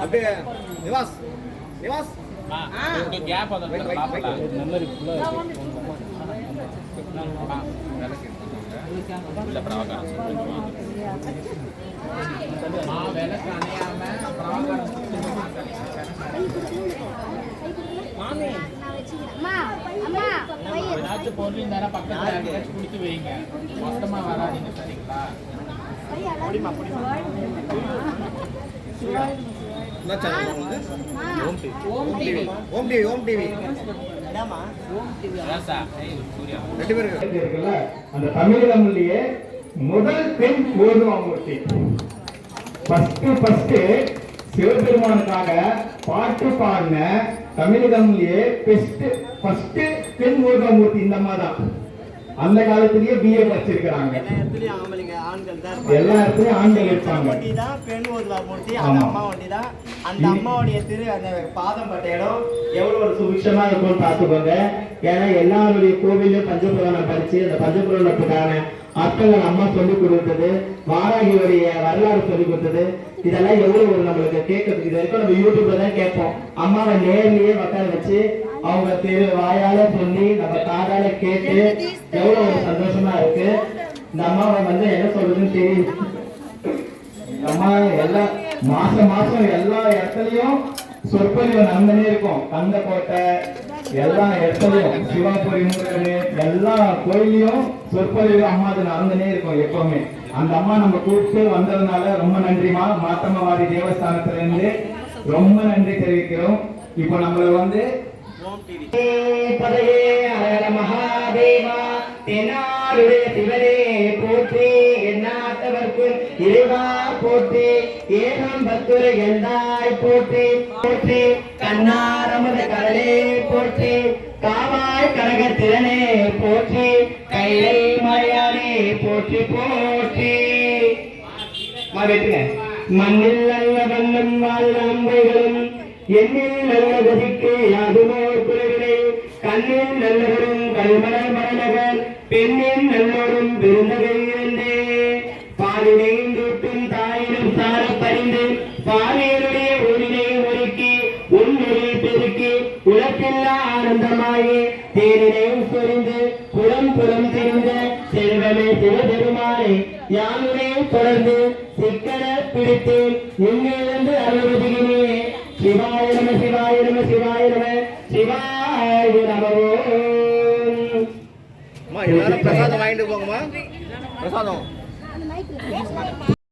அப்படியே Nivas Nivas gap memory பொருள் நேரம் பக்கத்துல குடிச்சு வைங்க மொத்தமா வராதீங்க சரிங்களா அந்த தமிழகம்லயே முதல் பெண் ஓதுவாமூர்த்தி சிவபெருமானுக்காக பாட்டு பாடின தமிழகம்லயே ஃபர்ஸ்ட் பெண் ஓதுவாமூர்த்தி இந்த அம்மா தான். அந்த காலத்திலேயே பிஏ படிச்சிருக்காங்க. எல்லா இடத்துலயும் ஆண்கள் இருப்பாங்க. பெண் ஓதுவாமூர்த்தி அந்த அம்மா ஒண்டிதான். அந்த அம்மாவுடைய அந்த பாதம் பட்ட இடம் எவ்வளவு ஒரு சுபிக்ஷமா இருக்கும்னு பார்த்துக்கோங்க. ஏன்னா எல்லாருடைய கோவிலும் பஞ்சபுராணம் படிச்சு அந்த பஞ்சபுராணத்துக்கான அர்த்தங்கள் அம்மா சொல்லிக் கொடுத்தது, வாராகியுடைய வரலாறு சொல்லிக் கொடுத்தது. இதெல்லாம் எவ்வளவு ஒரு நம்மளுக்கு கேட்கறதுக்கு இது வரைக்கும் நம்ம யூடியூப்ல தான் கேட்போம். அம்மாவை நேர்லயே உட்கார வச்சு அவங்க வாயால சொல்லி நம்ம காதால கேட்டு எவ்வளவு ஒரு சந்தோஷமா இருக்கு. இந்த அம்மாவை என்ன சொல்றதுன்னு தெரியும். அம்மா எல்லா மாசம் எல்லா இடத்துலயும் சொற்பொழிவு நடந்துனே இருக்கும். கந்தக்கோட்டை எல்லா இடத்துலயும் சிவாபுரி முருகன் எல்லா கோயிலையும் சொற்பொழிவு அம்மாது நடந்துனே இருக்கும் எப்பவுமே. அந்த அம்மா நம்ம கூப்பிட்டு வந்ததுனால ரொம்ப நன்றிமா. மாத்தம்மவாடி தேவஸ்தானத்துல இருந்து ரொம்ப நன்றி தெரிவிக்கிறோம். இப்போ நம்மள மகாதேவா தென்னாருடைய சிவனே போற்றி, எண்ணாட்டவர்க்கும் இறைவா போற்றி, ஏகம் பத்துரை எந்தாய் போற்றி போற்றி, கண்ணாரமது கடலே போற்றி, காவாய் கனகத்திறனே போற்றி, கைலை மலையானே போற்றி போற்றி. மண்ணில் நல்ல வண்ணம் வாழ்ந்த அம்பைகளும் எண்ணில் நல்ல கதிக்கு யாதுமோ குறைவினை, கண்ணில் நல்லவரும் கல்மணல் மரணகர், பெண்ணின் நல்லோரும் பெருந்தகை இரண்டே, பாலினையும் தூட்டும் தாயினும் சார பறிந்து, பாலியனுடைய ஒளினை ஒருக்கி உன்னொழி பெருக்கி உலப்பில்லா ஆனந்தமாயி, தேனினையும் சொரிந்து புறம் புறம் திரிந்த செல்வமே சிவபெருமானை யானுடைய தொடர்ந்து சிக்கன பிடித்து இங்கிருந்து அருள்வதிகினே. சிவாய நம சிவாய நம சிவாய நம சிவாய நமோ. எல்லாரும் பிரசாதம் வாங்கிட்டு போங்கம்மா. பிரசாதம்